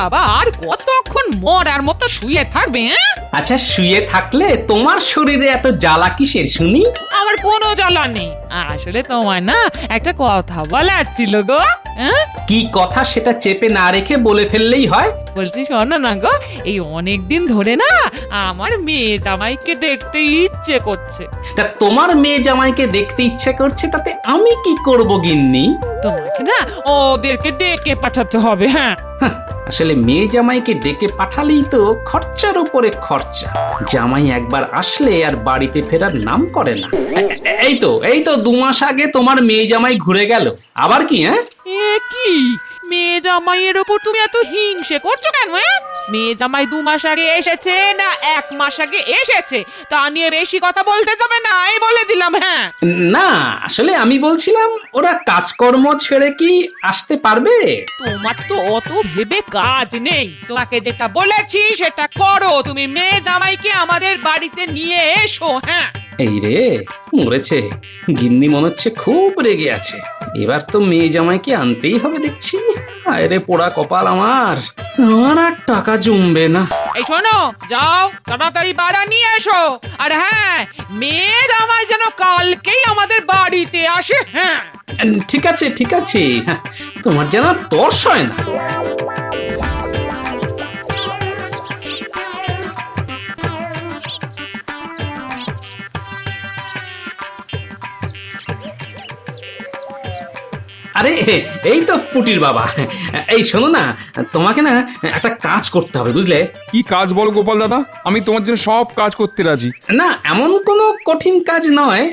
বাবা আর কতক্ষণ মরার মতো শুয়ে থাকবে? আচ্ছা শুয়ে থাকলে তোমার শরীরে এত জ্বালা কিসের শুনি? আমার কোনো জ্বালা নেই, আসলে তোমার না একটা কথা বলার ছিল গো। কি কথা সেটা চেপে না রেখে বলে ফেললেই হয়। বলছি শোনো না গো, এই অনেক দিন ধরে না আমার মেয়ে জামাইকে দেখতে ইচ্ছে করছে। তা তোমার মেয়ে জামাইকে দেখতে ইচ্ছে করছে তাতে আমি কি করব গিন্নি? তোমাকে না ওদেরকে ডেকে পাঠাতে হবে। হ্যাঁ আসলে মেয়ে জামাইকে ডেকে পাঠালেই তো খরচার উপরে খরচা। জামাই একবার আসলে আর বাড়িতে ফেরার নাম করে না। এই তো 2 মাস আগে তোমার মেয়ে জামাই ঘুরে গেল, আবার কি? এ কি মেয়ে জামাইয়ের ওপর তুমি এত হিংসে করছো কেন? মেয়ে জামাই 2 মাস আগে এসেছে না 1 মাস আগে এসেছে তা নিয়ে বেশি কথা বলতে যাবে না, এই বলে দিলাম। হ্যাঁ না আসলে আমি বলছিলাম ওরা কাজকর্ম ছেড়ে কি আসতে পারবে? তোমার তো অত ভেবে কাজ নেই, তোমাকে যেটা বলেছি সেটা করো। তুমি মেয়ে জামাইকে আমাদের বাড়িতে নিয়ে এসো। হ্যাঁ এই রে মরেছে, গিন্নি মনে হচ্ছে খুব রেগে আছে। এবার তো মেয়ে জামাইকে আনতেই হবে দেখছি। হায় রে পোড়া কপাল আমার আর টাকা জমবে না। এই শোনো, যাও তাড়াতাড়ি বাজার নিয়ে এসো। আর হ্যাঁ, মেয়ে জামাই যেন কালকেই আমাদের বাড়িতে আসে। হ্যাঁ ঠিক আছে ঠিক আছে, তোমার যেন তর্স হয় না। আরে এই তো পুটির বাবা। এই শোনো না, তোমাকে না একটা কাজ করতে হবে বুঝলে। কি কাজ বলো গোপাল দাদা, আমি তোমার জন্য সব কাজ করতে রাজি। না এমন কোনো কঠিন কাজ নয়,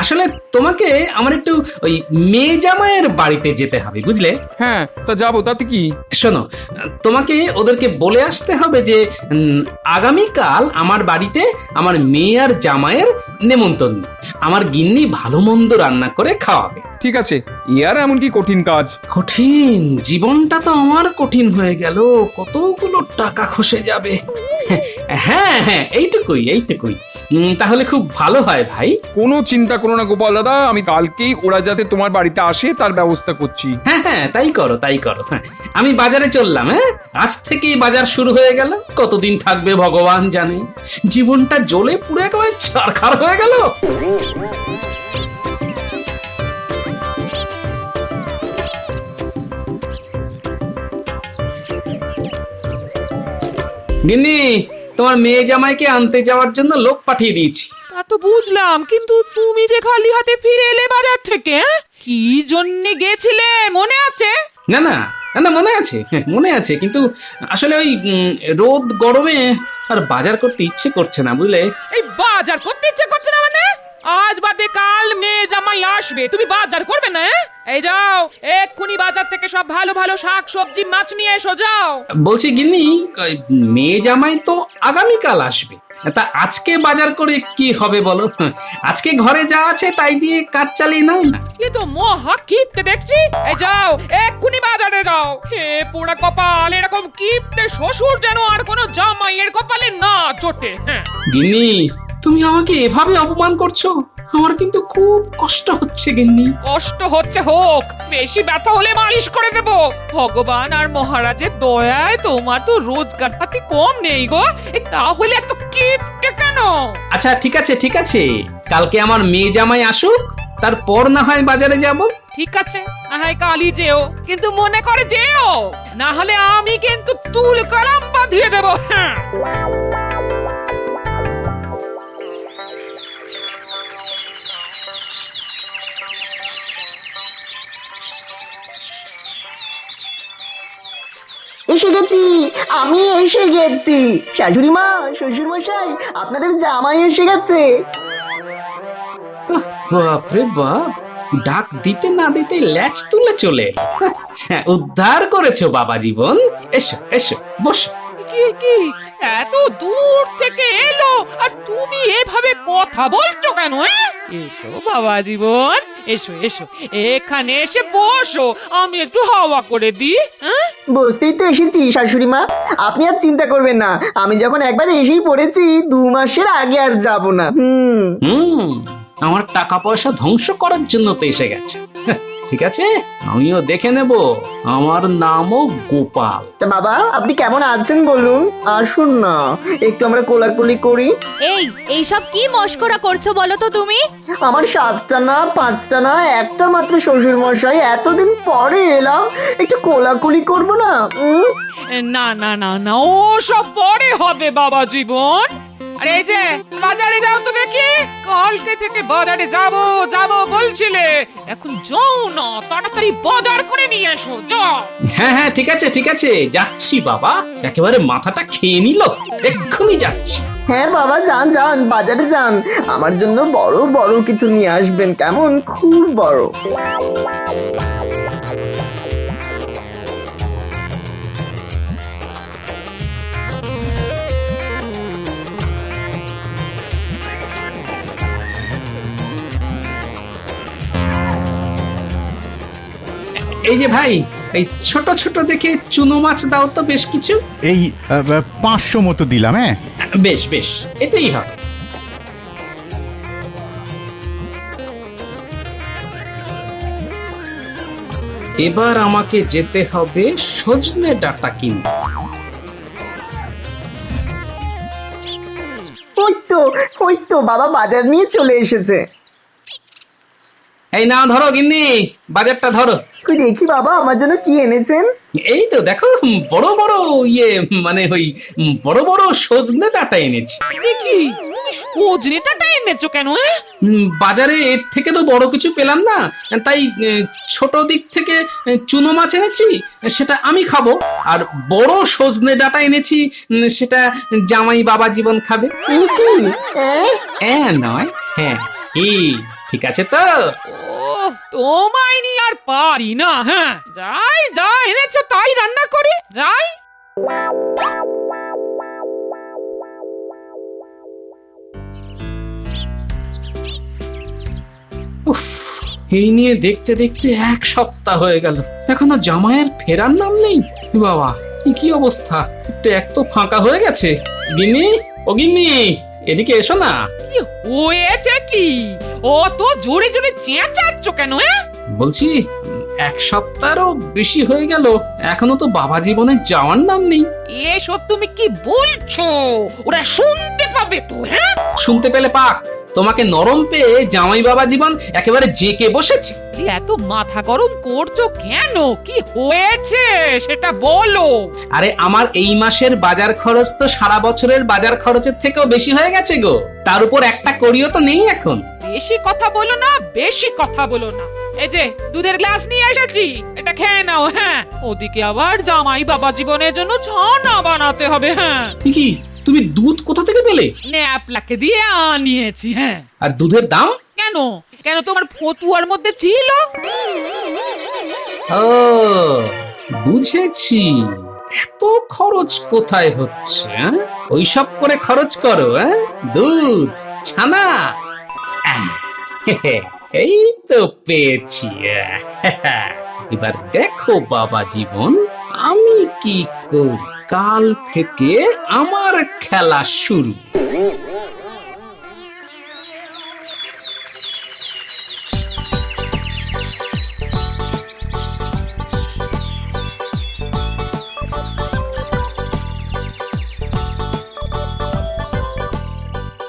আসলে তোমাকে আমার একটু ওই মেয়ে জামাইয়ের বাড়িতে যেতে হবে বুঝলে। হ্যাঁ তা যাবো, তাতে কি? শোনো, তোমাকে ওদেরকে বলে আসতে হবে যে আগামীকাল আমার বাড়িতে আমার মেয়ে আর জামাইয়ের নেমন্তন্ন। আমার গিন্নি ভালো মন্দ রান্না করে খাওয়াবে। ঠিক আছে, এ আর এমন কি কঠিন কাজ? কঠিন? জীবনটা তো আমার কঠিন হয়ে গেল, কতগুলো টাকা খসে যাবে। হ্যাঁ হ্যাঁ এইটুকুই। তাহলে খুব ভালো হয় ভাই। কোনো চিন্তা করো না গোপাল দাদা, আমি কালকেই ওরা যাতে তোমার বাড়িতে আসে তার ব্যবস্থা করছি। হ্যাঁ তাই করো। হ্যাঁ আমি বাজারে চললাম। আজ থেকেই বাজার শুরু হয়ে গেল। কতদিন থাকবে ভগবান জানে। জীবনটা জ্বলে পুড়ে একেবারে ছারখার হয়ে গেল। গিন্নি, তোমার মেয়ে জামাইকে আনতে যাওয়ার জন্য লোক পাঠিয়ে দিয়েছি। তা তো বুঝলাম, কিন্তু তুমি যে খালি হাতে ফিরে এলে বাজার থেকে, কি জন্যে গেছিলে মনে আছে? না মনে আছে, কিন্তু আসলে ওই রোদ গরমে আর বাজার করতে ইচ্ছে করছে না বুঝলে। এই বাজার করতে ইচ্ছে করছে না মানে? আজ বাদে কাল মেয়ে জামাই আসবে, তুমি বাজার করবে না? এই যাও এক্ষুনি বাজার থেকে সব ভালো ভালো শাক সবজি মাছ নিয়ে এসো, যাও। বলছি গিন্নি, মেয়ে জামাই তো আগামীকাল আসবে, তা আজকে বাজার করে কি হবে বলো? আজকে ঘরে যা আছে তাই দিয়ে কাজ চালিয়ে নাও না। এ তো মহা কিপটে দেখছি। এই যাও এক্ষুনি বাজারে যাও। হে পোড়া কপাল, এরকম কিপটে শ্বশুর যেন আর কোনো জামাইয়ের কপালে না জোটে। হ্যাঁ গিন্নি, তুমি আমাকে এভাবে অপমান করছো, আমার কিন্তু খুব কষ্ট হচ্ছে গিন্নি। কষ্ট হচ্ছে হোক, বেশি ব্যথা হলে মালিশ করে দেব। ভগবান আর মহারাজের দয়ায় তোমার তো রোজগার পাতি কম নেই গো, তাহলে এত কিপটে কেন? আচ্ছা ঠিক আছে, কালকে আমার মেয়ে জামাই আসুক, তারপর না হয় বাজারে যাব। ঠিক আছে, হ্যাঁ কালই যেও, কিন্তু মনে করে যেও, না হলে আমি কিন্তু তুল কালাম বাঁধিয়ে দেব। হ্যাঁ এসে গেছি, আমি এসে গেছি। শাশুড়ি মা, শ্বশুর মশাই, আপনাদের জামাই এসে গেছে। বাপরে বাপ, ডাক দিতে না দিতে ল্যাচ তুলে চলে এলো। উদ্ধার করেছো বাবা জীবন। এসো বসো। কি এত দূর থেকে এলো আর তুমি এভাবে কথা বলছো কেন? এসো বাবা জীবন, এসো এখানে এসে বসো, আমি একটু হাওয়া করে দিই। বসতেই তো এসেছি শাশুড়ি মা, আপনি আর চিন্তা করবেন না। আমি যখন একবার এসেই পড়েছি, 2 মাসের আগে আর যাব না। আমার টাকা পয়সা ধ্বংস করার জন্য তো এসে গেছে। ঠিক আছে, আমিও দেখে নেব। আমার নামও গোপাল। তা বাবা আপনি কেমন আছেন বলুন? আসুন না একটু আমরা কোলাকুলি করি। এইসব কি মস্করা করছো বলো তো তুমি? আমার 7টা না 5টা না একটা মাত্র শ্বশুর মশাই, এতদিন পরে এলাম, একটু কোলাকুলি করবো না? না না না না, ও সব পরে হবে বাবা জীবন। আরে এই যে বাজারে যাও তো দেখি, কালকে থেকে বাজারে যাব যাব বলছিলে, এখন যাও না, তাড়াতাড়ি বাজার করে নিয়ে এসো, যাও। হ্যাঁ হ্যাঁ, ঠিক আছে ঠিক আছে, যাচ্ছি বাবা। একেবারে মাথাটা খেয়ে নিল, এক্ষুনি যাচ্ছি। হ্যাঁ বাবা যান যান, বাজারে যান, আমার জন্য বড় বড় কিছু নিয়ে আসবেন, কেমন? খুব বড়। এই যে ভাই, এই ছোট ছোট দেখে চুনো মাছ দাও তো বেশ কিছু। এই 500 মতো দিলাম। হ্যাঁ বেশ বেশ, এতেই হবে। এবার আমাকে যেতে হবে সজনে ডাঁটা কিনতে। ওই তো বাবা বাজার নিয়ে চলে এসেছে। এই নাও ধরো গিন্নি, বাজারটা ধরো। কই দেখি বাবা আমার জন্য কি এনেছেন? এই তো দেখো, বড় বড় মানে ওই বড় বড় সজনে ডাঁটা এনেছি। কি তুমি সজনেটা এনেছো কেন? বাজারে এর থেকে তো বড় কিছু পেলাম না, তাই ছোট দিক থেকে চুনো মাছ এনেছি, সেটা আমি খাবো। আর বড় সজনে ডাঁটা এনেছি, সেটা জামাই বাবা জীবন খাবে। নয়, হ্যাঁ কি ঠিক আছে তো? ও তোমায় নি আর পারি না। হ্যাঁ যাই, যা এনেছো তাই রান্না করি, যাই। উফ, এই নিয়ে দেখতে দেখতে 1 সপ্তাহ হয়ে গেল, এখনো জামাইয়ের ফেরার নাম নেই। বাবা এ কি অবস্থা, এক তো ফাঁকা হয়ে গেছে। গিন্নি, ও গিন্নি, এদিকে এসো না। কি হয়েছে কি? অত জোরে জোরে চেঁচাচ্ছ কেন? বলছি 1 সপ্তাহেরও বেশি হয়ে গেল, এখনো তো বাবা জীবনে যাওয়ার নাম নেই। এসব তুমি কি বলছো? ওরা শুনতে পাবে তো। হ্যাঁ শুনতে পেলে পাক, তোমাকে নরম পেয়ে জামাই বাবা জীবন একেবারে জেকে বসেছে। এত মাথা গরম করছো কেন? কি হয়েছে সেটা বলো। আরে আমার এই মাসের বাজার খরচ তো সারা বছরের বাজার খরচের থেকেও বেশি হয়ে গেছে গো, তার উপর একটা করিও তো নেই এখন। বেশি কথা বলো না, বেশি কথা বলো না। এই যে দুধের গ্লাস নিয়ে এসেছি, এটা খেয়ে নাও। হ্যাঁ ওদিকে আবার জামাই বাবা জীবনের জন্য ছানা বানাতে হবে। হ্যাঁ কি, তুমি দুধ কোথা থেকে পেলে? ন্যাপলাকে দিয়ে আনিয়েছি। হ্যাঁ আর দুধের দাম? কেন কেন তোমার ফতুয়ার মধ্যে ছিল? ও বুঝেছি, এত খরচ কোথায় হচ্ছে? ওইসব করে খরচ করো? দুধ, ছানা। এই তো পেয়েছি। এবার দেখো বাবা জীবন, আমি কি করি। কাল থেকে আমার খেলা শুরু।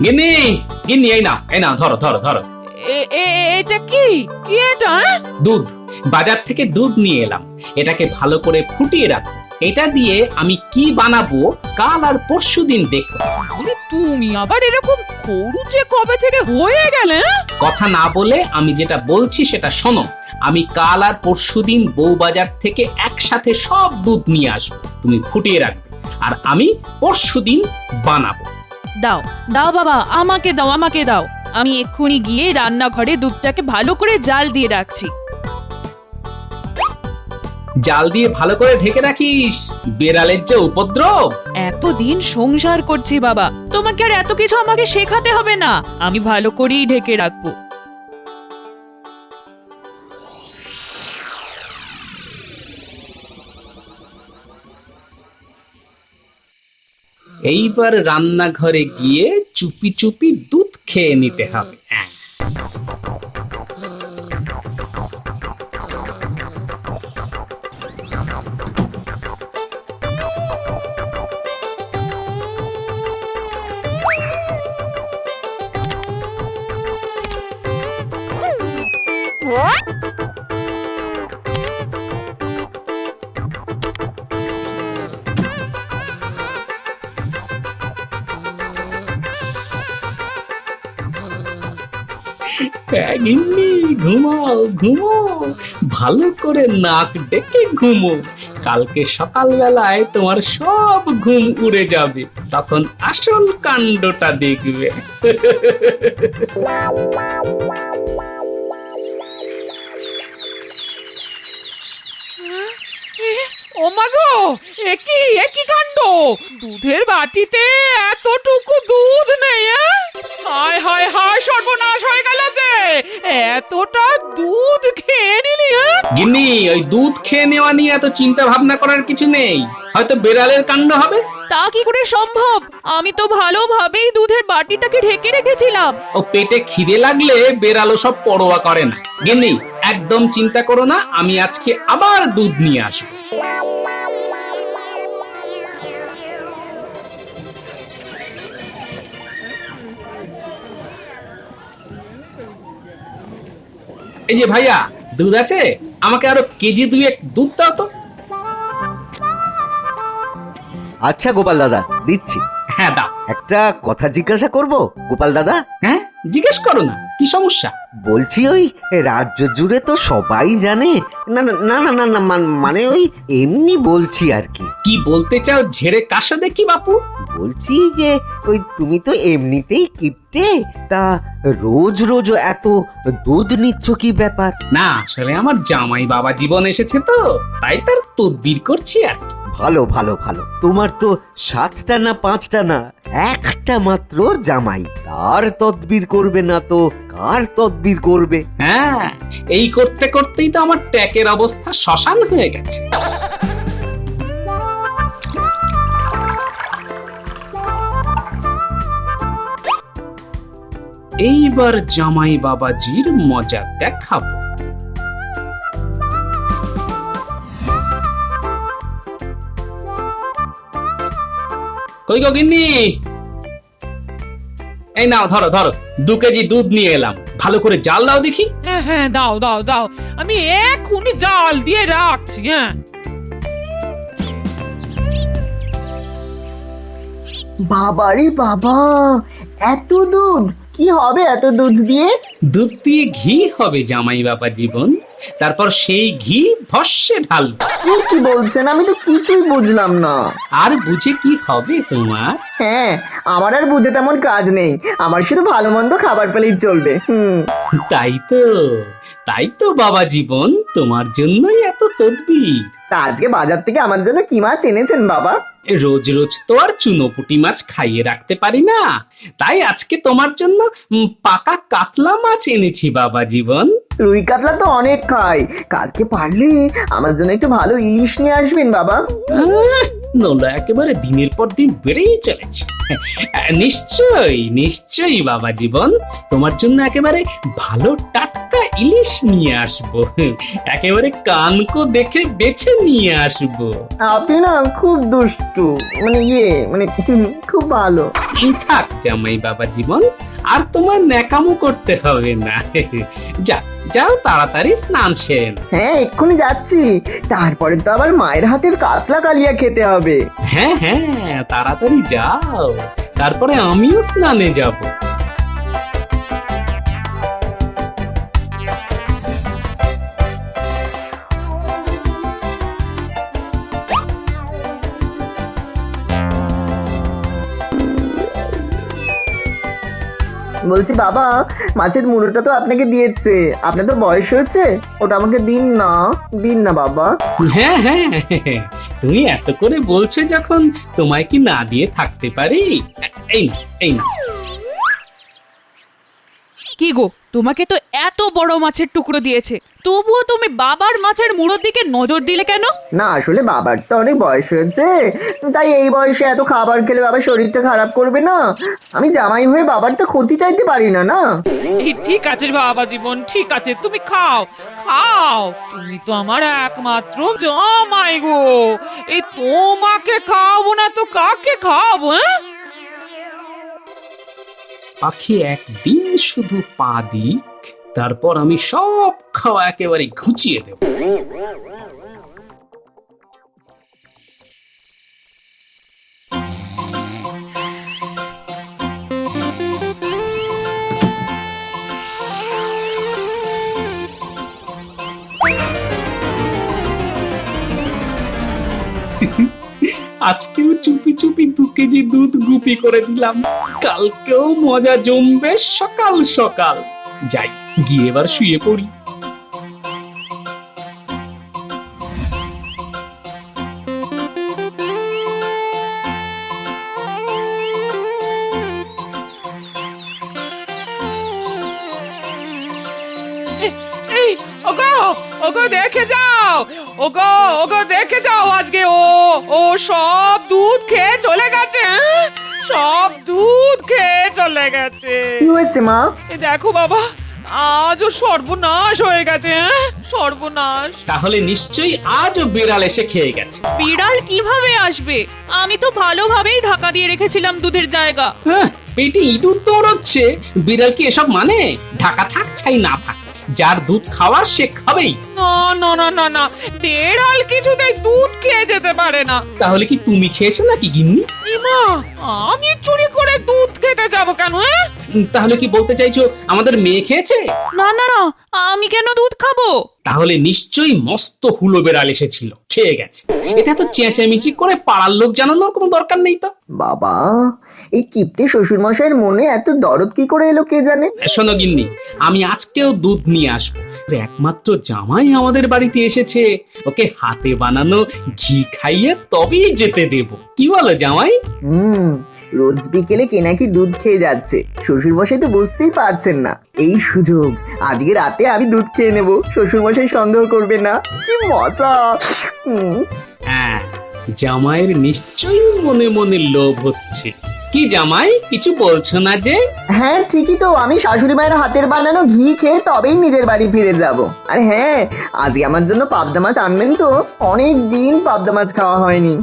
গিন্নি, গিন্নি, এই নাও ধরো ধরো ধরো। এটা কি কি এটা? দুধ, বাজার থেকে দুধ নিয়ে এলাম, এটাকে ভালো করে ফুটিয়ে রাখো। এটা দিয়ে আমি কি বানাবো কাল আর পরশু দিন দেখো। তুমি আবার এরকম খরুচে কবে থেকে হয়ে গেলে? কথা না বলে আমি যেটা বলছি সেটা শোনো। আমি কাল আর পরশু দিন বউ বাজার থেকে একসাথে সব দুধ নিয়ে আসবো, তুমি ফুটিয়ে রাখবে, আর আমি পরশু দিন বানাবো। দাও দাও বাবা, আমাকে দাও, আমাকে দাও। আমি এক্ষুনি গিয়ে রান্নাঘরে দুধটাকে ভালো করে জাল দিয়ে রাখছি। জাল দিয়ে ভালো করে ঢেকে রাখিস, বেড়ালের যে উপদ্রব। এতদিন সংসার করছি বাবা, তোমাকে আর এত কিছু আমাকে শেখাতে হবে না, আমি ভালো করেই ঢেকে রাখবো। এইবার রান্নাঘরে গিয়ে চুপি চুপি দুধ খেয়ে নিতে হবে। হ্যাঁ গিন্নি, ঘুমাও ঘুমাও, ভালো করে নাক ডেকে ঘুমো। কালকে সকালবেলায় তোমার সব ঘুম উড়ে যাবে, তখন আসল কাণ্ডটা দেখবে। ও মাগো, একই কাণ্ড! দুধের বাটিতে এতটুকু দুধ নেই! হায় হায় হায়, সর্বনাশ হয়ে গেল যে! এতটা দুধ খেয়ে নিলি! গিন্নি, ওই দুধ খেয়ে নেওয়া নিয়ে এত চিন্তা ভাবনা করার কিছু নেই, হয়তো বেড়ালের কাণ্ড হবে। তা কি করে সম্ভব? আমি তো ভালোভাবেই দুধের বাটিটাকে ঢেকে রেখেছিলাম। ও পেটে খিদে লাগলে বেড়ালো সব পরোয়া করে না। গিন্নি, একদম চিন্তা করো না, আমি আজকে আবার দুধ নিয়ে আসবো। এই যে ভাইয়া, দুধ আছে? আমাকে আরো কেজি 2 দুধ দাও তো। আচ্ছা গোপাল দাদা, দিচ্ছি। হ্যাঁ দাও। একটা কথা জিজ্ঞাসা করব গোপাল দাদা? হ্যাঁ, জিজ্ঞেস করো না, কি সমস্যা? বলছি ওই রাজ্য জুড়ে তো সবাই জানে। না না না না না না, মানে ওই এমনি বলছি আর কি। কি বলতে চাও ঝেড়ে কাশো দেখি বাপু। বলছি যে ওই তুমি তো এমনিতেই কিপটে, তা রোজ রোজ এত দুধ নিচ্ছ কি ব্যাপার? না, আসলে আমার জামাই বাবা জীবন এসেছে তো, তাই তার তদবির করছি আর কি। ভালো ভালো ভালো, তোমার তো 7টা না 5টা না, একটা মাত্র জামাই, তার তদবির করবে না তো কার তদবির করবে? হ্যাঁ, এই করতে করতেই তো আমার ট্যাকের অবস্থা শ্মশান হয়ে গেছে। এইবার জামাই বাবাজির মজা দেখাবো। কই গো গিন্নি, এই নাও, ধরো ধরো, 2 কেজি দুধ নিয়ে এলাম, ভালো করে জাল দাও দেখি। হ্যাঁ হ্যাঁ, দাও দাও দাও, আমি এক্ষুনি জাল দিয়ে রাখছি। হ্যাঁ, বাবারে বাবা, এত দুধ! কি হবে এত দুধ দিয়ে? দুধ দিয়ে ঘি হবে জামাই বাবা জীবন, তারপর সেই ঘি ভস্যে ঢালবো। কি বলছেন? আমি তো কিছুই বুঝলাম না। আর বুঝে কি হবে তোমার? হ্যাঁ, আমার আর বুঝে তেমন কাজ নেই, আমার শুধু ভালো মন্দ খাবার পেলেই চলবে। তাই তো বাবা জীবন, তোমার জন্যই এত তদবির। তা আজকে বাজার থেকে আমার জন্য কি মাছ এনেছেন বাবা? রোজ রোজ তো আর চুনোপুটি মাছ খাইয়ে রাখতে পারি না, তাই আজকে তোমার জন্য পাকা কাতলা মাছ এনেছি বাবা জীবন। রুই কাতলা তো অনেক খাই, কালকে পারলে আমার জন্য একটু ভালো ইলিশ নিয়ে আসবেন বাবা। নোলা একেবারে দিনের পর দিন বেড়েই চলেছে। নিশ্চয়ই নিশ্চয়ই বাবা জীবন, তোমার জন্য একেবারে ভালো টাটকা ইলিশ নিয়ে আসবো, একেবারে কানকো দেখে বেছে নিয়ে আসবো। আপনি না খুব দুষ্টু, মানে খুব ভালো। থাক জামাই বাবা জীবন, আর তোমার ন্যাকামো করতে হবে না। যাও তাড়াতাড়ি স্নান সেরে নাও। হ্যাঁ, এক্ষুনি যাচ্ছি, তারপরে তো আবার মায়ের হাতের কাতলা কালিয়া খেতে হবে। হ্যাঁ হ্যাঁ, তাড়াতাড়ি যাও, তারপরে আমিও স্নানে যাব। বলছি বাবা, মাছের মুড়োটা তো আপনাকে দিয়েছে, আপনার তো বয়স হয়েছে, ওটা আমাকে দিন না বাবা। হ্যাঁ হ্যাঁ, তুমি এত করে বলছো যখন, তোমায় কি না দিয়ে থাকতে পারি? এই না। কি গো, তোমাকে তো এত বড় মাছের টুকরো দিয়েছে, তবুও তুমি বাবার মাছের মুড়োর দিকে নজর দিলে কেন? না, আসলে বাবার তো অনেক বয়স হয়েছে, তাই এই বয়সে এত খাবার খেলে বাবার শরীরটা খারাপ করবে না, আমি জামাই হয়ে বাবার তো ক্ষতি চাইতে পারি না। এই ঠিক আছে বাবা জীবন, ঠিক আছে, তুমি খাও খাও, তুমি তো আমার একমাত্র জামাই গো, এই তোমাকে খাওয়াবো না তো কাকে খাওয়াবো? পাখি একদিন শুধু পা দিক, তারপর আমি সব খাওয়া একেবারে ঘুচিয়ে দেব। আজকেও চুপি চুপি 2 কেজি দুধ গুপি করে দিলাম, কালকেও মজা জমবে সকাল সকাল। যাই গিয়ে এবার শুয়ে পড়ি। এই ওগো ওগো দেখে যাও, ওগো ওগো দেখে যাও, আজকে ও সব দুধ খেয়ে চলে গেছে, হ্যাঁ? সব দুধ খেয়ে চলে গেছে। কি হয়েছে মা? এই দেখো বাবা, আজও সর্বনাশ হয়ে গেছে, হ্যাঁ? সর্বনাশ। তাহলে নিশ্চয়ই আজও বিড়াল এসে খেয়ে গেছে। বিড়াল কিভাবে আসবে? আমি তো ভালোভাবেই ঢাকা দিয়ে রেখেছিলাম দুধের জায়গা। হ্যাঁ, পেটে ইঁদুর দৌড়চ্ছে, বিড়াল কি এসব মানে? ঢাকা থাক ছাই না থাক, যার দুধ খাওয়ার সে খাবেই। না না না না না, বেড়াল কিছুতেই দুধ খেয়ে যেতে পারে না। তাহলে কি তুমি খেয়েছো নাকি গিন্নি? ইমা, আমি চুরি করে দুধ খেতে যাব কেন? হ্যাঁ, তাহলে কি বলতে চাইছো আমাদের মেয়ে খেয়েছে? না না না, আমি কেন দুধ খাবো? তাহলে নিশ্চয়ই মস্ত হুলো বেড়াল এসেছিল, খেয়ে গেছে। এটা তো চেঁচামেচি করে পাড়ার লোক জানানোর কোনো দরকার নেই তো। বাবা, এই কিপ্টে শ্বশুর মশাইয়ের মনে এত দরদ কি করে এলো কে জানে। শোনো গিন্নি, আমি আজকেও দুধ নিয়ে আসবো। একমাত্র জামাই আমাদের বাড়িতে এসেছে, ওকে হাতে বানানো ঘি খাইয়ে তবেই যেতে দেব। কি বলো জামাই? রোজ বিকেলে কে নাকি দুধ খেয়ে যাচ্ছে, শ্বশুর মশাই তো বুঝতেই পারছেন না। এই সুযোগ, আজকে রাতে আমি দুধ খেয়ে নেব, শ্বশুর মশাই সন্দেহ করবে না। কি মজা। হ্যাঁ, জামাইয়ের নিশ্চয়ই মনে মনে লোভ হচ্ছে। কি জামাই, কিছু বলছো না যে? হ্যাঁ ঠিকই তো, আমি শাশুড়ি মায়ের হাতের বানানো ঘি খেয়ে তবেই নিজের বাড়ি ফিরে যাব। আর হ্যাঁ, আজকে আমার জন্য পাবদা মাছ আনবেন তো, অনেক দিন পাবদা মাছ খাওয়া হয়নি।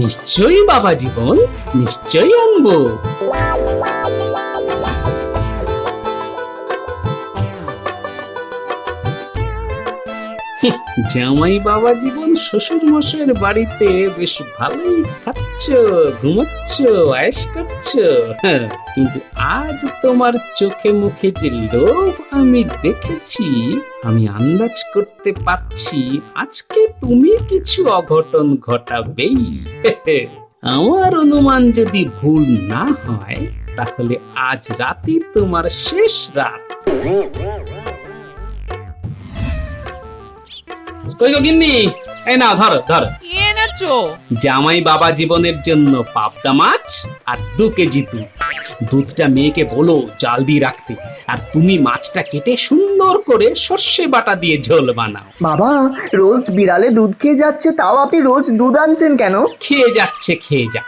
নিশ্চয়ই বাবা জীবন, নিশ্চয়ই আনবো। জামাই বাবা জীবন শ্বশুর মশাইয়ের বাড়িতে বেশ ভালোই খাচ্ছ, ঘুমাচ্ছ, আয়েশ করছো। কিন্তু আজ তোমার চোখে মুখে যে লোভ আমি দেখেছি, আমি আন্দাজ করতে পারছি আজকে তুমি কিছু অঘটন ঘটাবেই। আমার অনুমান যদি ভুল না হয়, তাহলে আজ রাতে তোমার শেষ রাত। কই গো গিন্নি, এই নাও ধরো ধরো। কি এনেছো? জামাই বাবা জীবনের জন্য পাবদা মাছ আর 2 কেজি দুধ। দুধটা মেয়েকে বলো জাল দিয়ে রাখতে, আর তুমি মাছটা কেটে সুন্দর করে সর্ষে বাটা দিয়ে ঝোল বানাও। বাবা, রোজ বিড়ালে দুধ খেয়ে যাচ্ছে, তাও আপনি রোজ দুধ আনছেন কেন? খেয়ে যাচ্ছে, খেয়ে যাক,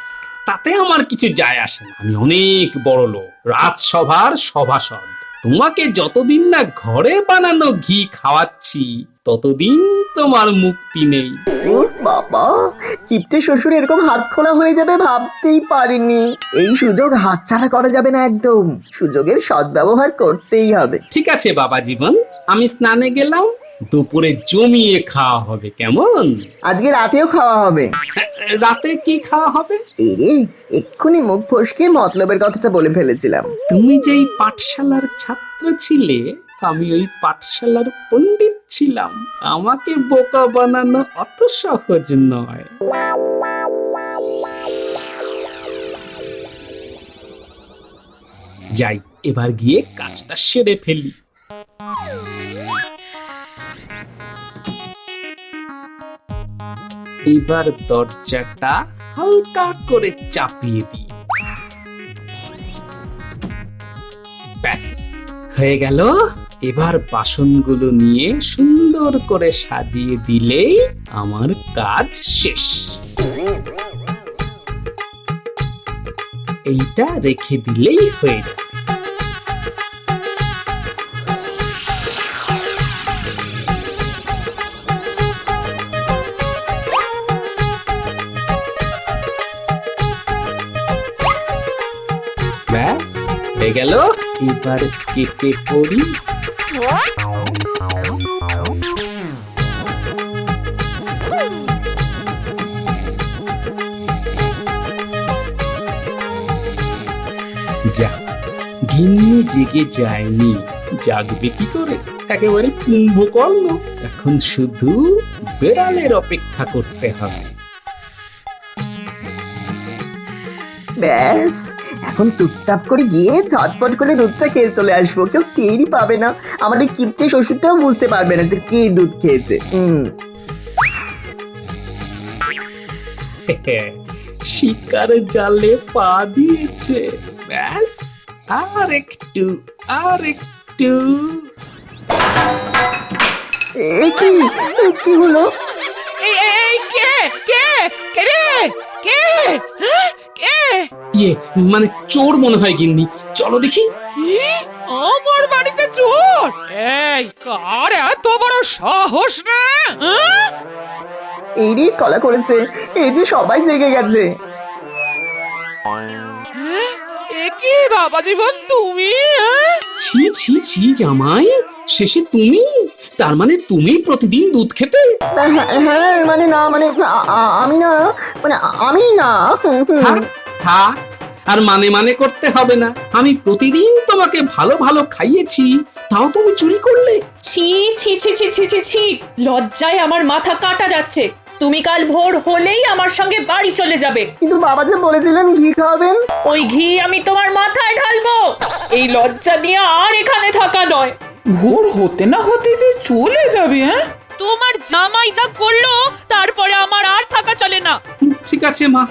তাতে আমার কিছু যায় আসে না। আমি অনেক বড় লোক, রাজসভার সভাসদ। তোমাকে যতদিন না ঘরে বানানো ঘি খাওয়াচ্ছি, ততদিন তোমার মুক্তি নেই। ও বাবা, কিপ্টে শ্বশুর এরকম হাত খোলা হয়ে যাবে ভাবতেই পারিনি। এই সুযোগ হাতছাড়া করা যাবে না একদম, সুযোগের সদ্ব্যবহার করতেই হবে। ঠিক আছে বাবা জীবন, আমি স্নানে গেলাম, দুপুরে জমিয়ে খাওয়া হবে, কেমন? আজকে রাতেও খাওয়া হবে। রাতে কি খাওয়া হবে? এরে, এক্ষুনি মুখ ফসকে মতলবের কথাটা বলে ফেলেছিলাম। তুমি যেই পাঠশালার ছাত্র ছিলে, আমি ওই পাঠশালার পণ্ডিত ছিলাম। আমাকে বোকা বানানো অত সহজ নয়। যাই, এবার গিয়ে কাজটা সেরে ফেলি। এবার দরজাটা হালকা করে চাপিয়ে দিই। ব্যাস, হয়ে গেল। এবার বাসনগুলো নিয়ে সুন্দর করে সাজিয়ে দিলেই আমার কাজ শেষ। এইটা রেখে দিলেই হয়ে যাবে। ব্যাস হয়ে গেল। এবার কেটে পড়ি। গিন্নি জেগে যায়নি, জাগবে কি করে? একেবারে কুম্ভকর্ণ। এখন শুধু বেড়ালের অপেক্ষা করতে হবে। ব্যাস, এখন চুপচাপ করে গিয়ে ঝটপট করে দুধটা খেয়ে চলে আসবো। কেউ টেরই পাবে না, আমার এই কিপটে শ্বশুরটাও বুঝতে পারবে না যে কে দুধ খেয়েছে। শিকার জালে পা দিয়েছে। ব্যাস, আর একটু, আর একটু। এ কি হলো? এই কে কে কে রে কে হ্যাঁ? কে ইয়ে মানে চোর মনে হয় গিন্নি, চলো দেখি। কি? আমার বাড়িতে চোর? এই কার এত বড় সাহস না? হ্যাঁ? এই রে কলা করেছে, এই যে সবাই জেগে গেছে। এ কি বাবা জীবন, তুমি? হ্যাঁ? ছি ছি ছি জামাই, শেষে তুমি? তার মানে তুমি প্রতিদিন দুধ খেতে? হ্যাঁ মানে না, মানে আমি না, মানে আমি না। থাক থাক, আর মানে মানে করতে হবে না। আমি প্রতিদিন তোমাকে ভালো ভালো খাইয়েছি, তাও তুমি চুরি করলে? ছি ছি ছি ছি ছি ছি ছি, লজ্জায় আমার মাথা কাটা যাচ্ছে। তুমি কাল ভোর হলেই আমার সঙ্গে বাড়ি চলে যাবে। কিন্তু বাবা যে বলেছিলেন ঘি খাওয়াবেন। ওই ঘি আমি তোমার মাথায় ঢালবো। এই লজ্জা নিয়ে আর এখানে থাকা নয়। ভোর হতে না হতে তুই চলে যাবি? হ্যাঁ, তোমার জামাই যা করলো তারপরে আমার আর থাকা চলে না। ঠিক আছে মা,